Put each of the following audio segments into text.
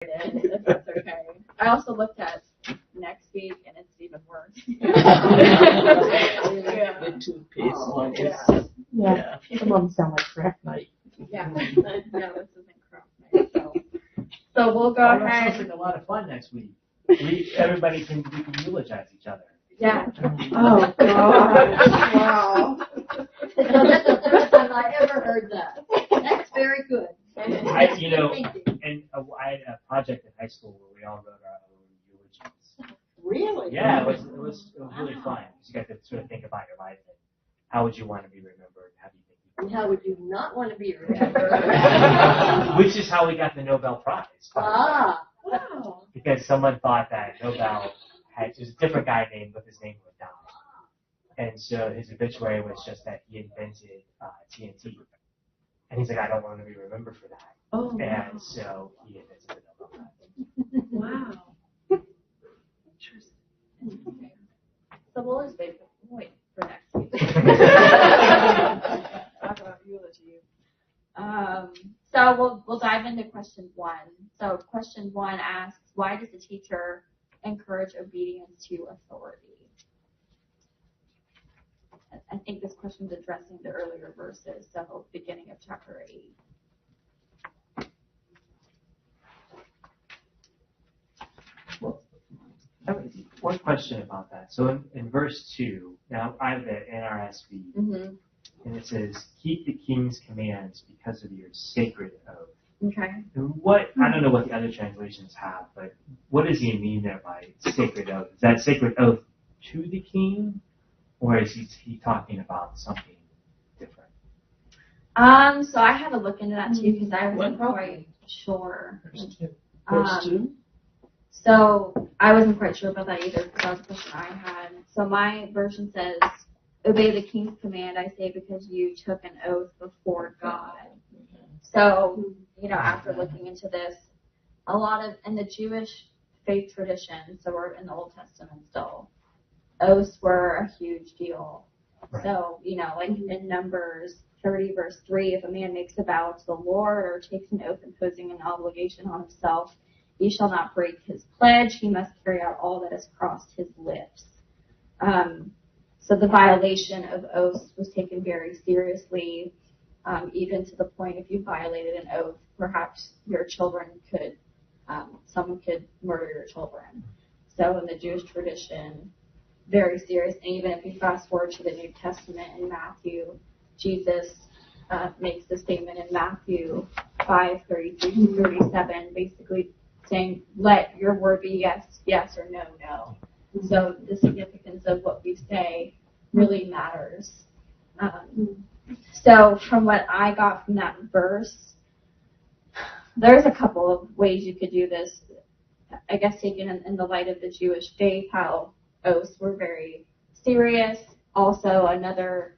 if that's okay. I also looked at next week, and it's even worse. The toothpaste one is. Yeah. Some of them sound like craft night. Yeah. No, this isn't craft night. So we'll go That ahead. sounds like a lot of fun next week. Everybody can eulogize each other. Yeah. Oh, God. Wow. That's the first time I ever heard that. That's very good. And I had a project in high school where we all wrote our own eulogies. Really? Yeah, it was really fun. You got to sort of think about your life and how would you want to be remembered? How do you think? And how would you not want to be remembered? Which is how we got the Nobel Prize. Wow. Because someone thought that Nobel there's a different guy named with his name would die. And so his obituary was just that he invented TNT. And he's like, I don't want to be remembered for that. Oh, And so he invented the Nobel Prize. wow. So we'll just wait for next week. Talk about eulogy. So we'll dive into question 1. So question 1 asks, why does the teacher encourage obedience to authority? I think this question is addressing the earlier verses, so beginning of chapter 8. Well, I have one question about that. So in verse 2, now I have the NRSV, and it says, keep the king's commands because of your sacred oath. Okay. And I don't know what the other translations have, but what does he mean there by sacred oath? Is that sacred oath to the king, or is he talking about something different? So I had to look into that too because I wasn't quite sure. Verse 2? So I wasn't quite sure about that either because that was a question I had. So my version says, obey the king's command, I say, because you took an oath before God. So, after looking into this, a lot of, in the Jewish faith tradition, so we're in the Old Testament still, oaths were a huge deal. Right. So, like in Numbers 30 verse 3, if a man makes a vow to the Lord or takes an oath imposing an obligation on himself, he shall not break his pledge. He must carry out all that has crossed his lips. So the violation of oaths was taken very seriously, even to the point if you violated an oath, perhaps your children someone could murder your children. So in the Jewish tradition, very serious. And even if you fast forward to the New Testament in Matthew, Jesus makes the statement in Matthew 5:33-37, basically saying, let your word be yes, yes, or no, no. So the significance of what we say really matters. So from what I got from that verse, there's a couple of ways you could do this. I guess taken in the light of the Jewish faith, how oaths were very serious. Also, another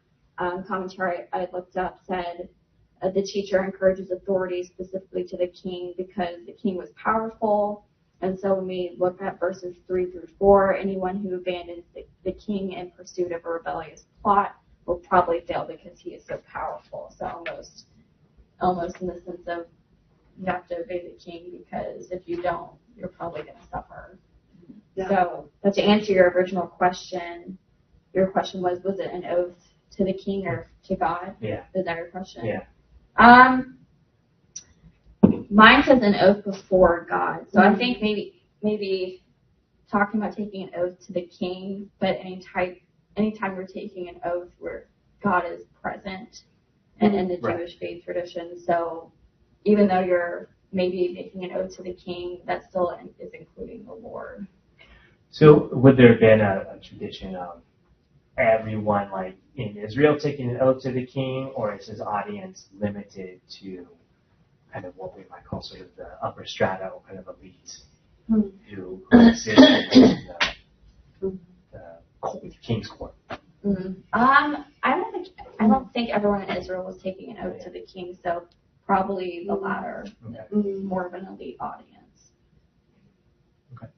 commentary I looked up said the teacher encourages authority specifically to the king because the king was powerful. And so when we look at verses 3-4, anyone who abandons the king in pursuit of a rebellious plot will probably fail because he is so powerful. So almost in the sense of you have to obey the king because if you don't, you're probably going to suffer. Yeah. So, but to answer your original question, your question was it an oath to the king or to God? Yeah. Is that your question? Yeah. Mine says an oath before God. So I think maybe talking about taking an oath to the king, but anytime you're taking an oath where God is present and in the Jewish faith tradition. So even though you're maybe making an oath to the king, that still is including the Lord. So would there have been a tradition of everyone like in Israel taking an oath to the king, or is his audience limited to kind of what we might call sort of the upper strata kind of elites who exist in the king's court? I don't think everyone in Israel was taking an oath to the king, so probably the latter, more of an elite audience. Okay.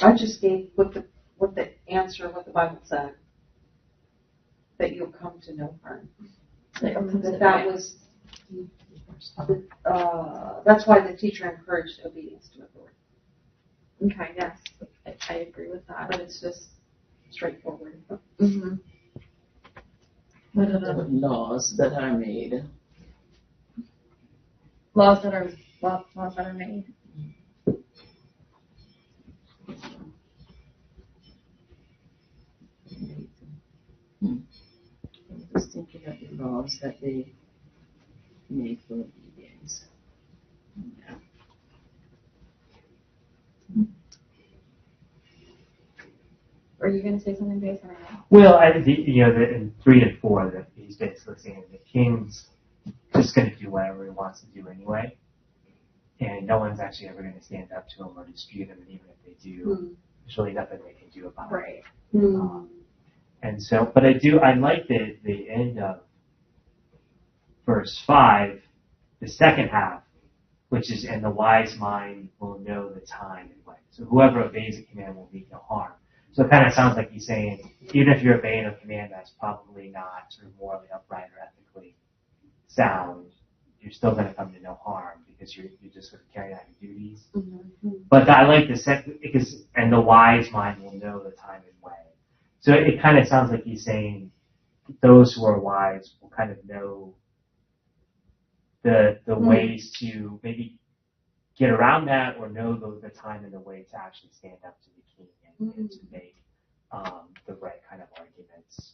I just gave what the Bible said. you'll come to no harm. That was, that's why the teacher encouraged obedience to authority. Okay, yes, I agree with that. But it's just straightforward. Mm-hmm. What are the laws that are made? Laws that are made. I'm just thinking of the laws that they make for obedience. Yeah. Are you going to say something, Jason? Well, in 3 and 4, that he's basically saying the king's just going to do whatever he wants to do anyway, and no one's actually ever going to stand up to him or dispute him, and even if they do, there's really nothing they can do about it. Right. And so, but I like the end of verse 5, the second half, which is, and the wise mind will know the time and way. So whoever obeys a command will meet no harm. So it kind of sounds like he's saying, even if you're obeying a command that's probably not sort of morally upright or ethically sound, you're still going to come to no harm because you're just sort of carrying out your duties. Mm-hmm. But I like the second, because, and the wise mind will know the time and way. So it kind of sounds like he's saying those who are wise will kind of know the ways to maybe get around that, or know the time and the way to actually stand up to the king and to make the right kind of arguments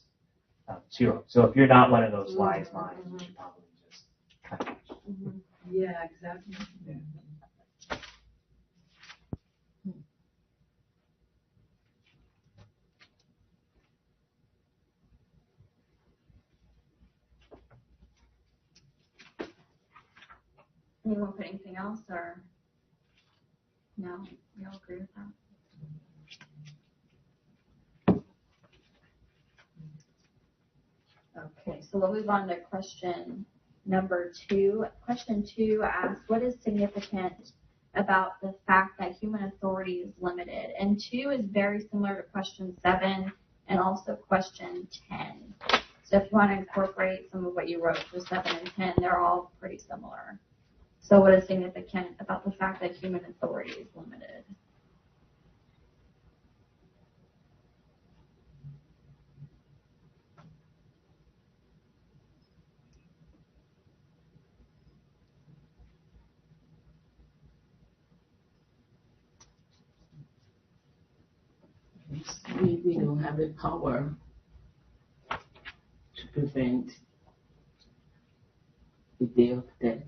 to him. So if you're not one of those wise minds, you should probably just kind of. Yeah, exactly. Yeah. Anyone put anything else, or no? You all agree with that? Okay, so we'll move on to question number 2. Question 2 asks, what is significant about the fact that human authority is limited? And 2 is very similar to question 7 and also question 10. So if you want to incorporate some of what you wrote for 7 and 10, they're all pretty similar. So what is significant about the fact that human authority is limited? We don't have the power to prevent the day of death.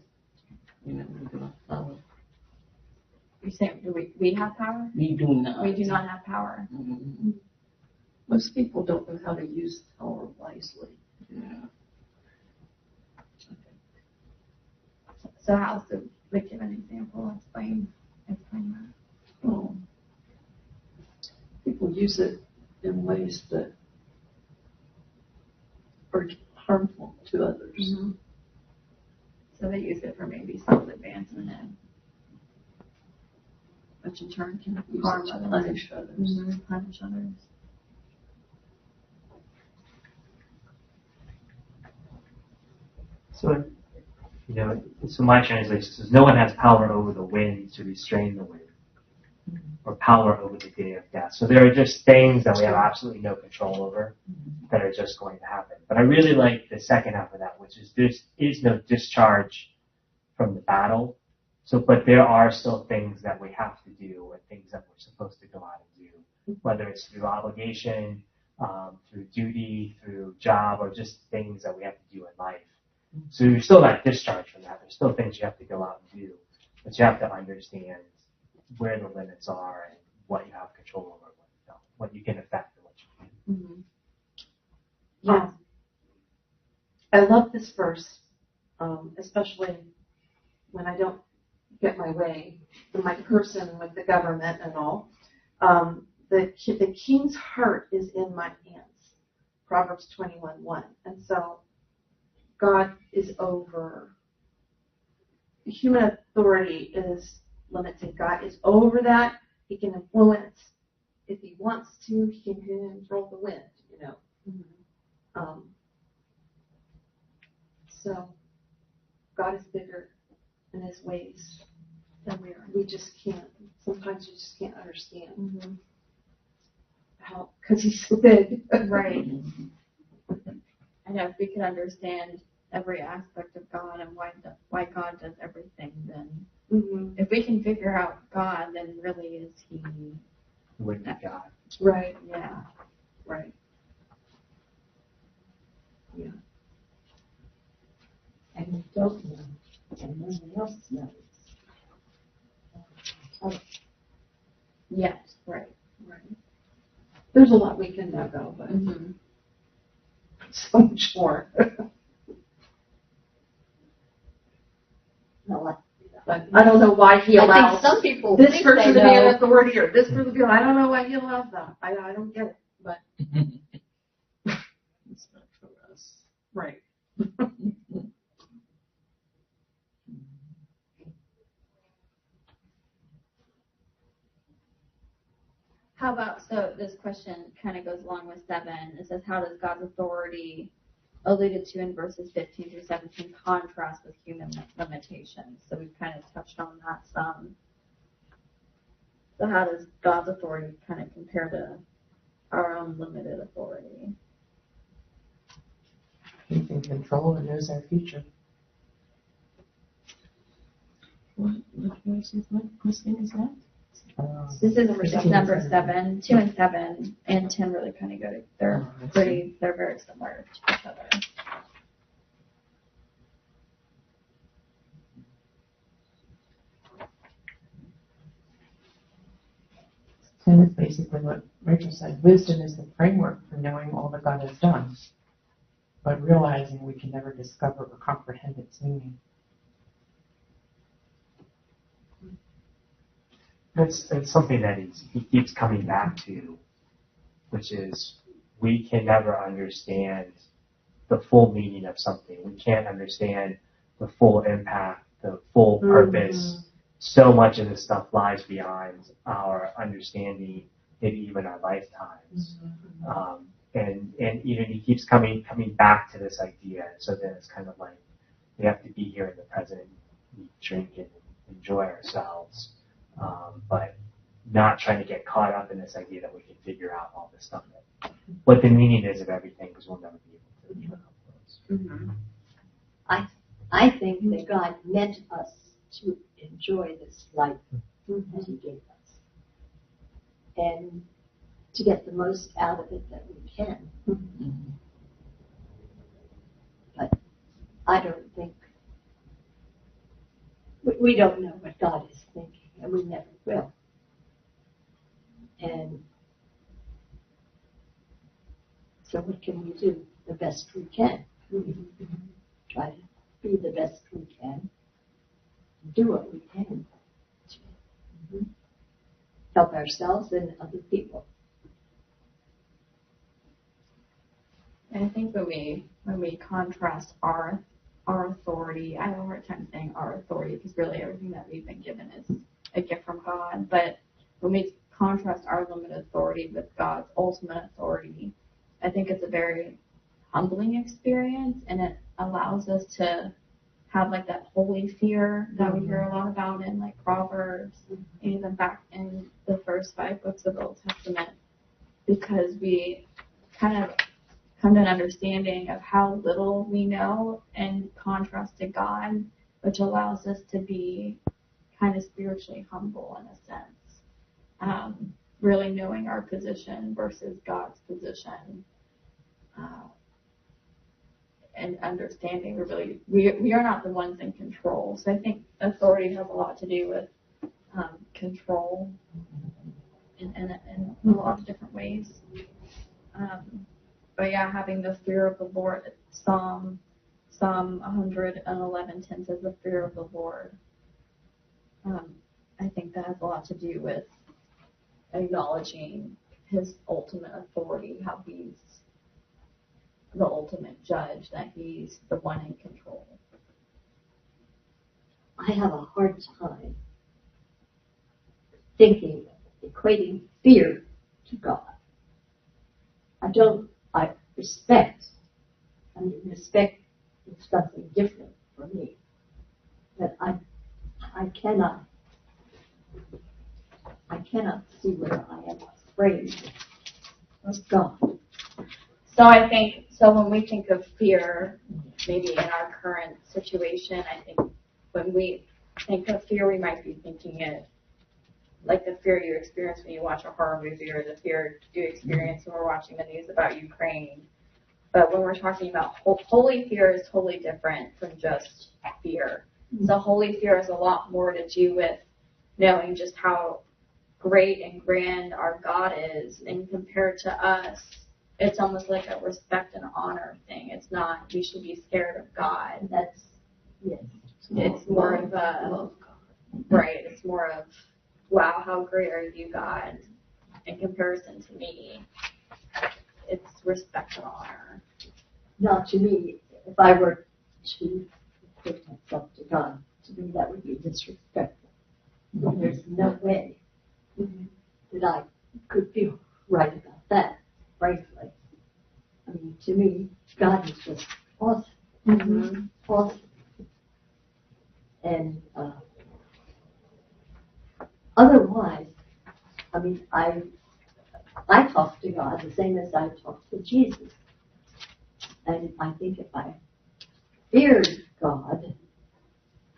We don't have power. You say, do we have power? We do not. We do not have power. Mm-hmm. Most people don't know how to use power wisely. Yeah. So how, so we give an example, explain that. Well, people use it in ways that are harmful to others. Mm-hmm. So they use it for maybe self-advancement, which in turn can Use harm it to others. punish others. Mm-hmm. Punish others. So, so my translation says, no one has power over the wind to restrain the wind, or power over the day of death. So there are just things that we have absolutely no control over that are just going to happen. But I really like the second half of that, which is there is no discharge from the battle. So, but there are still things that we have to do, and things that we're supposed to go out and do, whether it's through obligation, through duty, through job, or just things that we have to do in life. So you're still not discharged from that. There's still things you have to go out and do, but you have to understand where the limits are and what you have control over, what you can affect and what you can't. Mm-hmm. Yeah. I love this verse, especially when I don't get my way in my person with the government and all. The king's heart is in my hands, Proverbs 21:1. And so God is over. Human authority is limited. God is over that. He can influence. If he wants to, he can control the wind, Mm-hmm. So God is bigger in his ways than we are. we just can't, sometimes you just can't understand Mm-hmm. how, because he's so big. Right. I know if we could understand every aspect of God and why God does everything, then Mm-hmm. if we can figure out God, then really is he Would be God. Right, yeah. right. Yeah. And we don't know, and no one else knows. Yes, right. Right. There's a lot we can know though, but Mm-hmm. so much more. No, But I don't know why he I think allows some people this think person they to be an know. authority or this person to be. I don't know why he allows that. I don't get it. But It's not for us. right. How about, so this question kind of goes along with 7. It says, how does God's authority alluded to in verses 15 through 17 contrast with human limitations? So we've kind of touched on that some. So how does God's authority kind of compare to our own limited authority? He's in control and knows our future. What verse is that? What thing is that? This is Number number 7. 7. 2 and 7 and 10 really kind of go to, they're very similar to each other. And it's basically what Rachel said. Wisdom is the framework for knowing all that God has done, but realizing we can never discover or comprehend its meaning. It's something that he keeps coming back to, which is we can never understand the full meaning of something. We can't understand the full impact, the full purpose. So much of this stuff lies beyond our understanding, maybe even our lifetimes. And even he keeps coming back to this idea. So then it's kind of like we have to be here in the present, eat, drink, and enjoy ourselves. But not trying to get caught up in this idea that we can figure out all this stuff, what the meaning is of everything, because we'll never be able to even know those. I think that God meant us to enjoy this life that he gave us. And to get the most out of it that we can. But I don't think, we don't know what God is thinking, and we never will. And so what can we do? The best we can. Try to be the best we can. Do what we can to help ourselves and other people. And I think when we contrast our authority, I have a hard time saying our authority because really everything that we've been given is a gift from God. But when we contrast our limited authority with God's ultimate authority, I think it's a very humbling experience, and it allows us to have like that holy fear that we hear a lot about in like Proverbs, and even back in the first 5 books of the Old Testament, because we kind of come to an understanding of how little we know in contrast to God, which allows us to be kind of spiritually humble in a sense, really knowing our position versus God's position. And understanding we are not the ones in control. So I think authority has a lot to do with control in a lot of different ways. But yeah, having the fear of the Lord. Psalm 111:10 says the fear of the Lord. I think that has a lot to do with acknowledging his ultimate authority, how he's the ultimate judge, that he's the one in control. I have a hard time equating fear to God. Respect is something different for me. But I cannot see where I am afraid of God. So I think, so when we think of fear, maybe in our current situation, I think when we think of fear, we might be thinking it like the fear you experience when you watch a horror movie or the fear you experience when we're watching the news about Ukraine. But when we're talking about holy fear is totally different from just fear. So holy fear is a lot more to do with knowing just how great and grand our God is, and compared to us, it's almost like a respect and honor thing. It's not we should be scared of God. That's, yes. It's more of a, right, it's more of, wow, how great are you, God, in comparison to me. It's respect and honor. Now, to me, if I were to put myself to God, to me that would be disrespectful. There's no way that I could feel right about that, frankly. I mean, to me, God is just awesome. Awesome. And otherwise, I mean, I talk to God the same as I talk to Jesus. And I think if I feared God,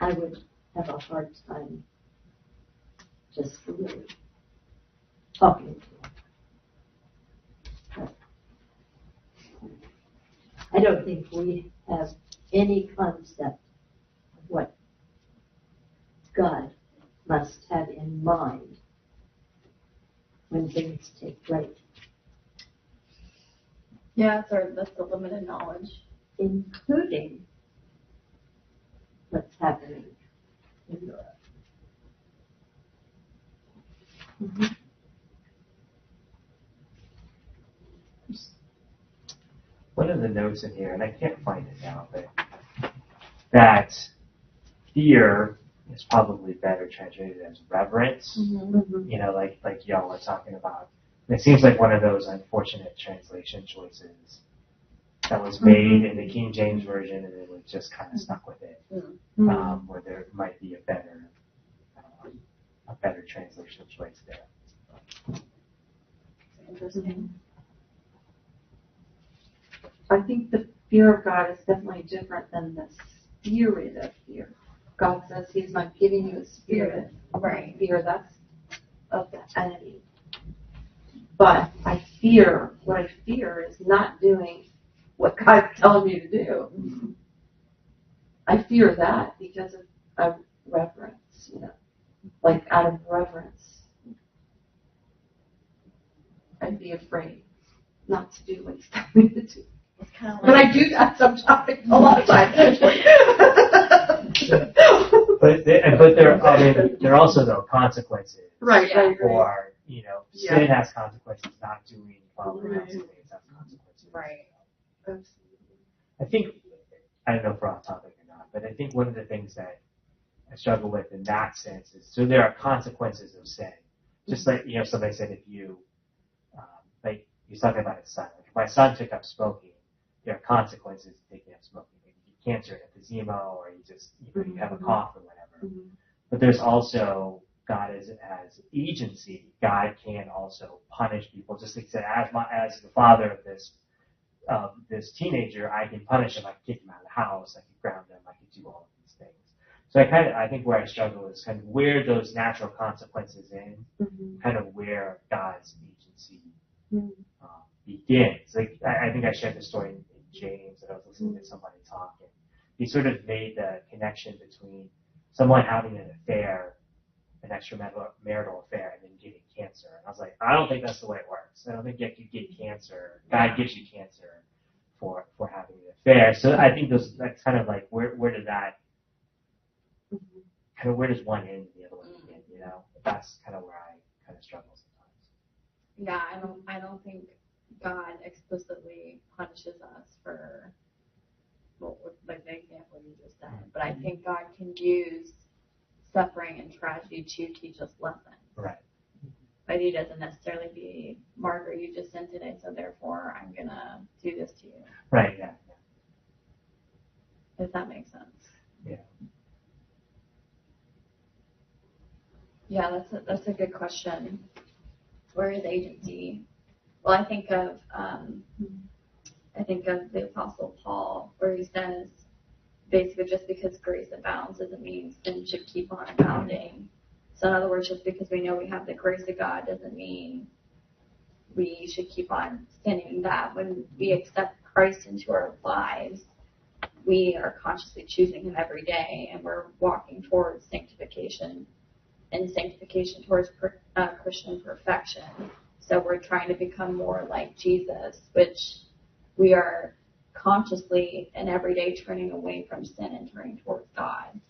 I would have a hard time just really talking to him. I don't think we have any concept of what God must have in mind when things take place, Yeah, that's the limited knowledge. including what's happening in Europe. One of the notes in here, and I can't find it now, but that fear is probably better translated as reverence. You know, like y'all were talking about. And it seems like one of those unfortunate translation choices that was made in the King James Version, and it was just kind of stuck with it. Where there might be a better translation choice there. Interesting. I think the fear of God is definitely different than the spirit of fear. God says He's not giving you a spirit of fear. That's of the enemy. But what I fear is not doing what God's telling me to do. I fear that because of reverence, you know, like out of reverence. I'd be afraid not to do what He's telling me to do. It's kind of But I do that sometimes, a lot of times. But there are also though consequences. Right. For sin has consequences. Not doing following else has consequences. Right. I think I don't know if we're off topic or not, but I think one of the things that I struggle with in that sense is so there are consequences of sin. Just like somebody said, if you like he's talking about his son. Like if my son took up smoking, there are consequences to taking up smoking. Like you get cancer, emphysema, or you just you have a cough or whatever. But there's also God as agency. God can also punish people. Just like he said, as the father of this teenager, I can punish him. I can kick him out of the house. I can ground him. I can do all of these things. So I think where I struggle is kind of where those natural consequences end, kind of where God's agency begins. Like I think I shared the story in James that I was listening to somebody talk, and he sort of made the connection between someone having an affair, an extramarital affair, and then getting cancer. And I was like, I don't think that's the way it works. I don't think you get cancer. God gives you cancer for having an affair. So I think that's kind of like where does that kind of where does one end and the other one begin? That's kind of where I kind of struggle sometimes. Yeah, I don't think God explicitly punishes us for like the example you just said, but I think God can use suffering and tragedy to teach us lessons. Right. But He doesn't necessarily be, Margaret, you just sinned today, so therefore I'm gonna do this to you. Right. Yeah. if that makes sense. Yeah. Yeah, that's a good question. Where is agency? Well, I think of the Apostle Paul, where he says, basically, just because grace abounds doesn't mean sin should keep on abounding. So, in other words, just because we know we have the grace of God doesn't mean we should keep on sinning. That when we accept Christ into our lives, we are consciously choosing Him every day, and we're walking towards sanctification, and sanctification towards Christian perfection. So we're trying to become more like Jesus, which we are consciously and every day turning away from sin and turning towards God.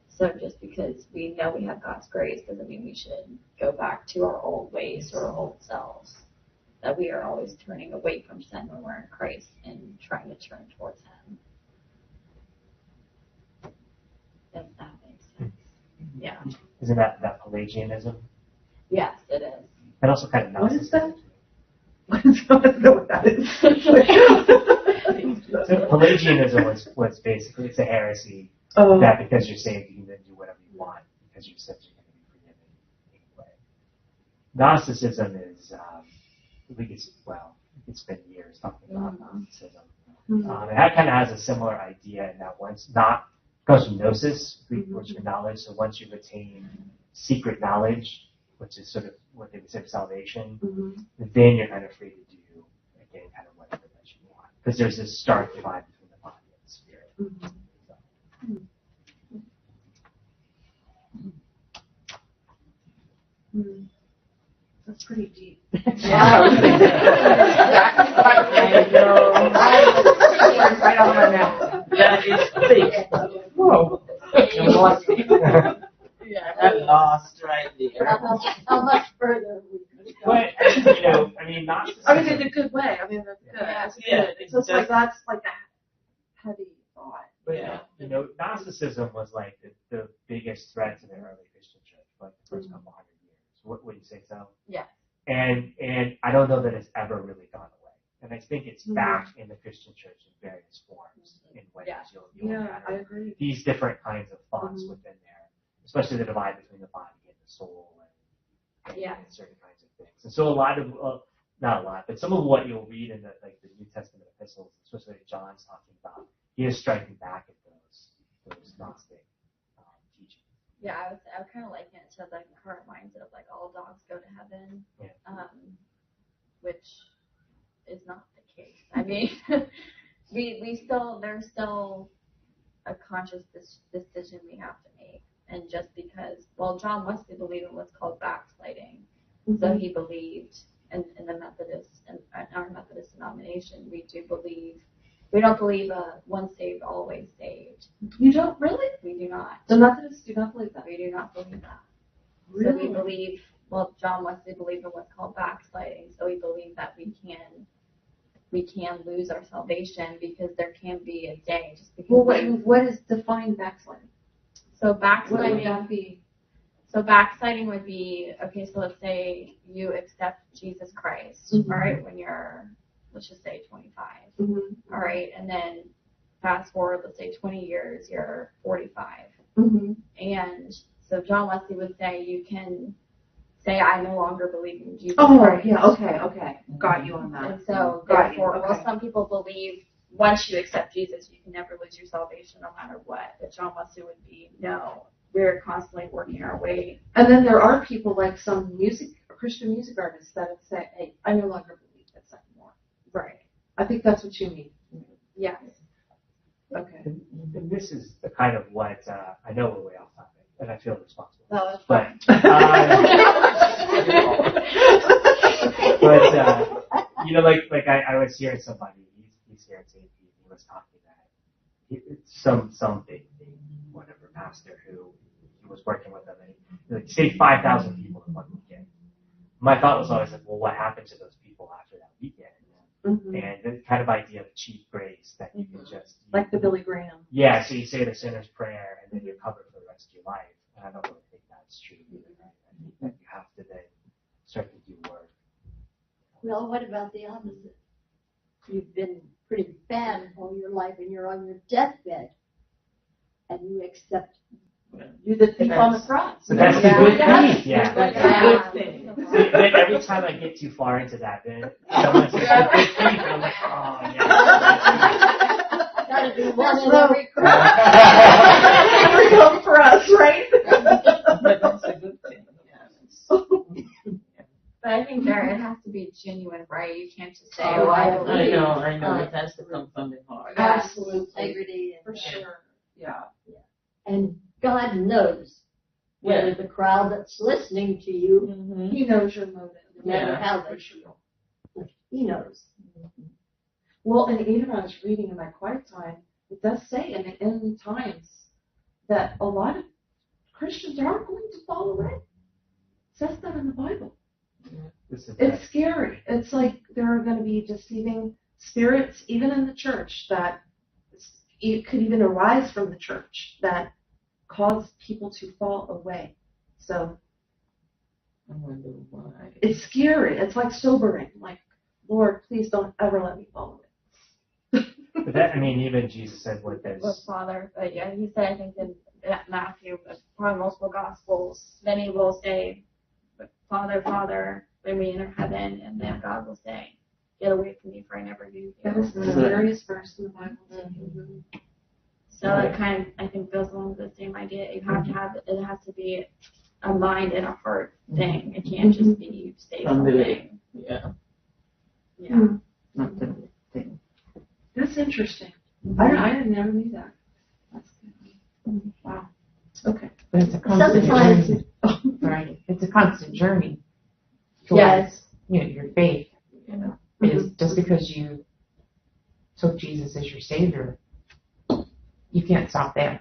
So just because we know we have God's grace doesn't mean we should go back to our old ways or our old selves. That we are always turning away from sin when we're in Christ and trying to turn towards Him. If that makes sense. Yeah. Isn't that Pelagianism? Yes, it is. And also kind of What is that? narcissism. I don't know what that is. So Pelagianism was basically, it's a heresy that because you're saved, you can then do whatever you want because your sins are going to be forgiven anyway. Gnosticism is, it's been years talking about Gnosticism. And that kind of has a similar idea in that once not comes from gnosis, Greek words for knowledge. So once you've attained secret knowledge, which is sort of what they consider salvation, then you're kind of free to do again kind of whatever that you want. Because there's this stark divide between the body and the spirit. That's pretty deep. I know. Right on my mouth. That is big. Whoa. Yeah, I'm lost right there. How much further we could go? But, Gnosticism. I mean, in a good way. I mean, that's good. That's Yeah, good. So it's like that's like a heavy thought. But, Gnosticism was like the biggest threat to the early Christian church for like the first couple hundred years. Would you say so? Yes. And I don't know that it's ever really gone away. And I think it's back in the Christian church in various forms in ways you'll encounter I agree. these different kinds of thoughts within there, especially the divide between the body and the soul and certain kinds of things. And so a lot of, not a lot, but some of what you'll read in the New Testament epistles, especially John's talking about, he is striking back at those Gnostic teachings. Yeah, I would kind of liken it to the current mindset of like all dogs go to heaven, which is not the case. I mean, there's still a conscious decision we have to make, and just because, John Wesley believed in what's called backsliding, so he believed in the Methodist, in our Methodist denomination, we don't believe once saved, always saved. You don't really? We do not. The Methodists do not believe that. We do not believe that. Really? So we believe, John Wesley believed in what's called backsliding. So we believe that we can lose our salvation because there can be a day just because. Well, what is defined backsliding? So What would that be? So backsliding would be, okay, so let's say you accept Jesus Christ, all right, when you're, let's just say 25, all right, and then fast forward, let's say 20 years, you're 45. And so John Wesley would say you can say, I no longer believe in Jesus Christ. Yeah, okay. Got you on that. And so, therefore, some people believe once you accept Jesus, you can never lose your salvation no matter what. But John Wesley would be, no, we're constantly working our way. And then there are people like some Christian music artists that have said, hey, I no longer believe this anymore. Right. I think that's what you mean. Yes. Okay. And this is the kind of what, I know we're way off topic, and I feel responsible. No, that's But, like I was hearing somebody, he's here at St. Pete, he was talking that some big, whatever, pastor who he was working with them, and he saved 5,000 people in one weekend. My thought was always like, well, what happened to those people after that weekend? And the kind of idea of cheap grace that you can just... Like the Billy Graham. Yeah, so you say the sinner's prayer, and then you're covered for the rest of your life. And I don't really think that's true either, right? I think that you have to then start to do work. Well, what about the opposite? You've been pretty bad all your life and you're on your deathbed. and you accept. You're the thief on the cross. So that's the good thief, yeah. That's Yeah. a good thing. See, then every time I get too far into that, then someone says, "Good thief," and I'm like, "Oh yeah." Gotta be one in every crowd. Never come for us, right? But that's a good thing. But I think it has to be genuine, right? You can't just say, Oh, I I believe. I know. It has to come from the heart. Absolutely. Integrity For and, sure. Yeah. and God knows whether the crowd that's listening to you, He knows your motive. no matter Yeah. how they feel, He knows. Well, and even I was reading in my quiet time, it does say in the end times that a lot of Christians are going to fall away. It says that in the Bible. It's scary. It's like there are going to be deceiving spirits, even in the church, that it could even arise from the church that cause people to fall away. So I wonder why. it's scary. It's like sobering. Like, Lord, please don't ever let me fall away. But that, I mean, even Jesus said what With this. Father, but yeah, he said, I think in Matthew, but probably multiple Gospels, many will say, Father, Father, when we enter heaven, and then God will say, get away from me, for I never knew That you. is the scariest verse in the Bible. So it kind of, I think, goes along with the same idea. You have to have, it has to be a mind and a heart thing. It can't just be you say From the something. Yeah. Yeah. Not the thing. That's interesting. I never knew that. That's good. Wow. Okay. But it's a constant Sometimes- journey. Right. It's a constant journey. Yes. Your faith. Is just because you took Jesus as your Savior, you can't stop there.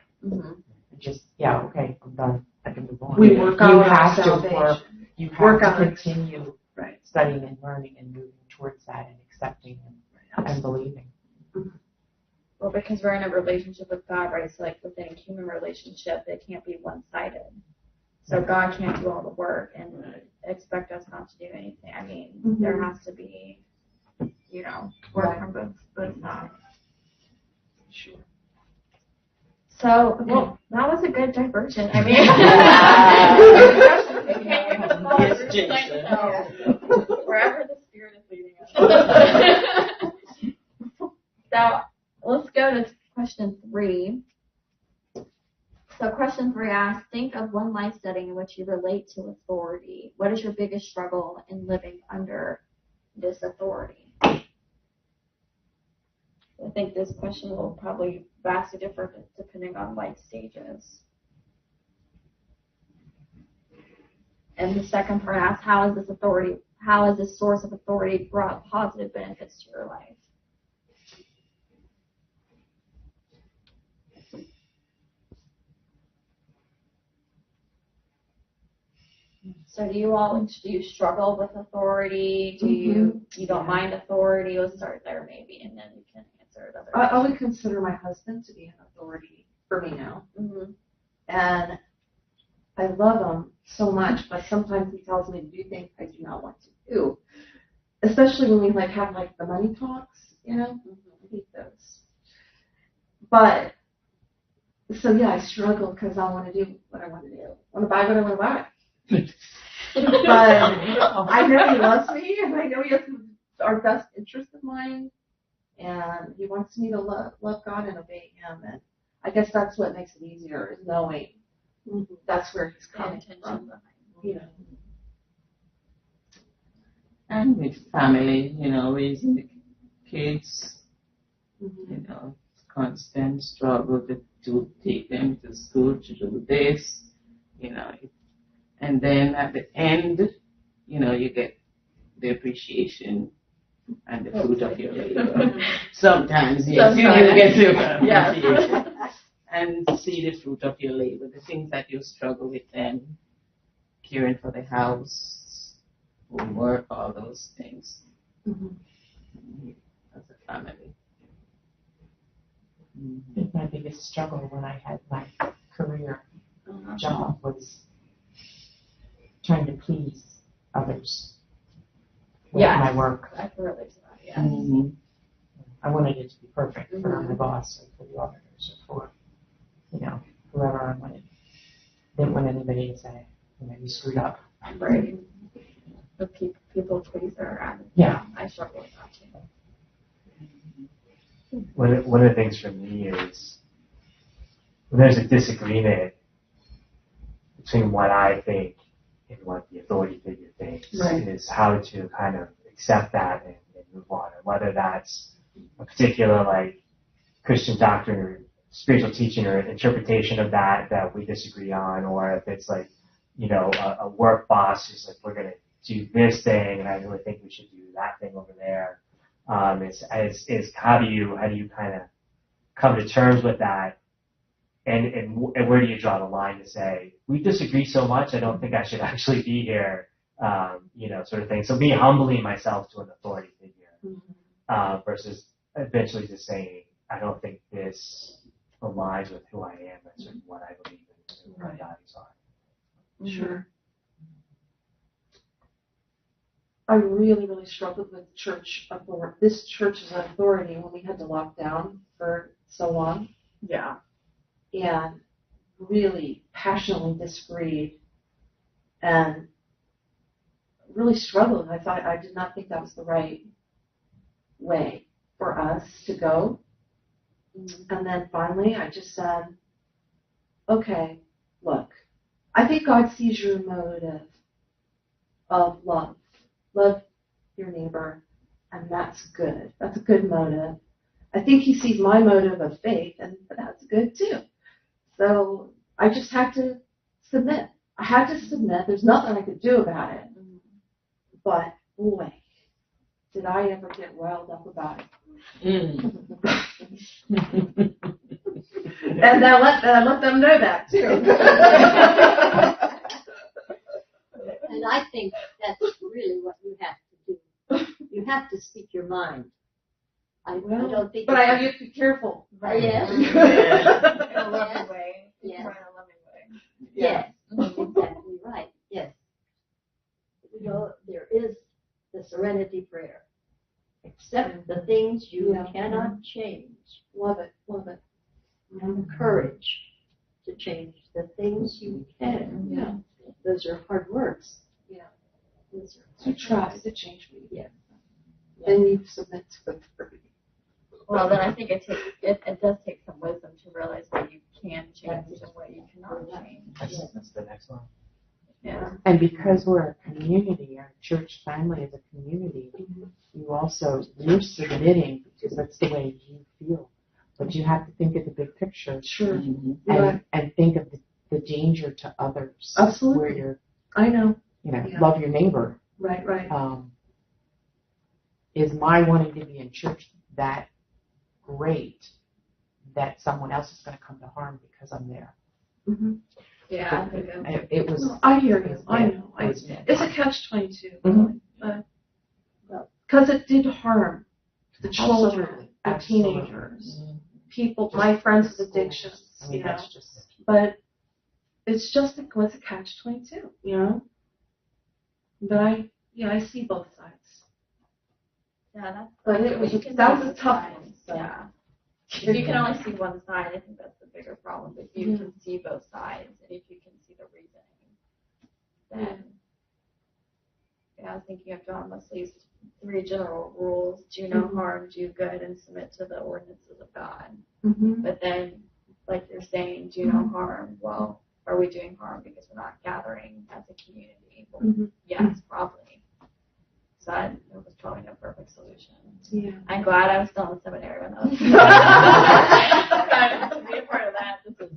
Just, okay, I'm done. I can move on. We work you out our have to salvation. work. You have Work to on it. continue Right. studying and learning and moving towards that and accepting and believing. Well, because we're in a relationship with God, right? So, like within a human relationship, it can't be one-sided. So God can't do all the work and expect us not to do anything. I mean, there has to be, work from both sides. Sure. So, well, that was a good diversion. I mean, Yes, Jason. wherever the Spirit is leading us. So, let's go to question 3. So question 3 asks, think of one life setting in which you relate to authority. What is your biggest struggle in living under this authority? I think this question will probably vastly differ depending on life stages. And the second part asks, how has this source of authority brought positive benefits to your life? So do you struggle with authority? Do you don't mind authority? We'll start there maybe, and then we can answer other I questions. would consider my husband to be an authority for me now. Mm-hmm. And I love him so much, but sometimes he tells me to do things I do not want to do. Especially when we have the money talks, I hate those. But, so yeah, I struggle because I want to do what I want to do. I want to buy what I want to buy. But I know he loves me, and I know he has our best interest in mind, and he wants me to love God and obey Him. And I guess that's what makes it easier, is knowing that's where He's coming from. And with family, raising the kids, constant struggle to take them to school, to do this, and then at the end, you get the appreciation and the fruit of your labor. Sometimes, yes, you get the appreciation and see the fruit of your labor, the things that you struggle with them, caring for the house, homework, all those things. As a family. I think my biggest struggle when I had my career job was trying to please others with my work. I can relate to that, yes. Mm-hmm. I wanted it to be perfect for my boss or for the auditors or for whoever I wanted. Didn't want anybody to say, you screwed up. Right. The people pleaser, and Yeah. I struggle with that too. One of the things for me is when there's a disagreement between what I think and what the authority figure thinks, Right. is how to kind of accept that and move on. And whether that's a particular Christian doctrine or spiritual teaching or interpretation of that we disagree on, or if it's a work boss who's we're going to do this thing and I really think we should do that thing over there. Is how do you kind of come to terms with that, and where do you draw the line to say we disagree so much I don't think I should actually be here, sort of thing. So me humbling myself to an authority figure versus eventually just saying I don't think this aligns with who I am and sort of what I believe and who my values are. Sure. I really, really struggled with church authority. This church's authority when we had to lock down for so long, Yeah. and really passionately disagreed and really struggled. I did not think that was the right way for us to go. And then finally I just said, okay, look, I think God sees your motive of love. Love your neighbor, and that's good. That's a good motive. I think he sees my motive of faith, and that's good too. So I just had to submit. I had to submit. There's nothing I could do about it. But boy, did I ever get riled up about it. And I let them know that too. And I think that's really what you have to do. You have to speak your mind. I don't think. But I have to be careful. Yes. In a loving way. Yes. In a loving way. Yes. Exactly right. Yes. There is the serenity prayer. Accept the things you cannot change. Love it. Love it. And the courage to change the things you can. Yeah. Those are hard words. Yeah. Those are You try to change me. Yeah. Then you submit to the authority. Well, then I think it does take some wisdom to realize what you can change and what you cannot change. That's the next one. Yeah. And because we're a community, our church family is a community, you're submitting because that's the way you feel. But you have to think of the big picture. Sure. And think of the danger to others. Absolutely. Where you're, I know. love your neighbor. Right. Is my wanting to be in church that great that someone else is going to come to harm because I'm there? Mm-hmm. Yeah. It was. I hear you. I know. It's a catch-22. Because it did harm the children, the teenagers, people, my friends with addictions, That's just. But it's just it was a catch-22, But I see both sides. Yeah, But that was a tough one. So. Yeah. If you can only see one side, I think that's the bigger problem. If you can see both sides, and if you can see the reasoning, then I was thinking of John Wesley's 3 general rules: do no harm, do good, and submit to the ordinances of God. Mm-hmm. But then, like you're saying, do no harm. Well, are we doing harm because we're not gathering as a community? Well, yes, probably. So that was probably no perfect solution. Yeah. I'm glad I was still in seminary when that was. To be a part of that, this is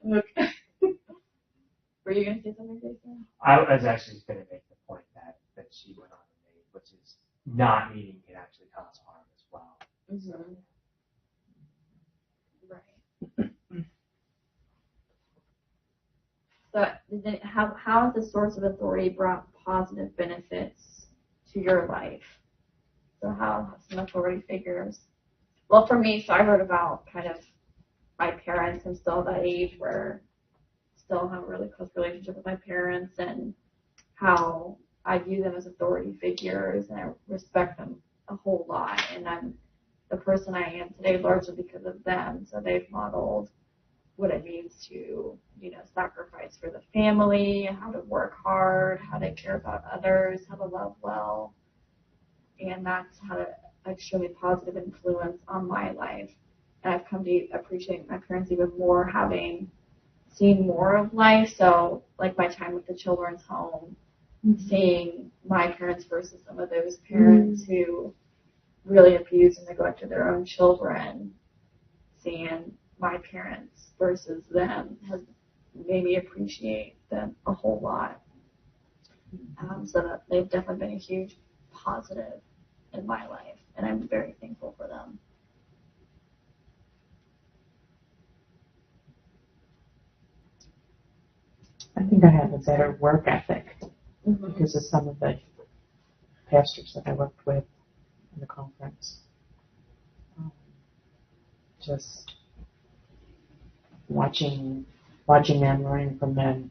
okay. Were you going to say something, Jason? I was actually going to make the point that she went on to make, which is not meeting can actually cause harm as well. Mm-hmm. Right. So, how has the source of authority brought positive benefits to your life? So, how have some authority figures? Well, for me, so I wrote about kind of my parents. I'm still at that age where I still have a really close relationship with my parents, and how I view them as authority figures, and I respect them a whole lot. And I'm the person I am today largely because of them. So they've modeled what it means to, sacrifice for the family, how to work hard, how to care about others, how to love well. And that's had an extremely positive influence on my life. And I've come to appreciate my parents even more, having seen more of life. So, like my time with the children's home, seeing my parents versus some of those parents who really abused and neglected their own children, seeing my parents versus them has made me appreciate them a whole lot. So that they've definitely been a huge positive in my life, and I'm very thankful for them. I think I have a better work ethic because of some of the pastors that I worked with in the conference. Just watching them, learning from them,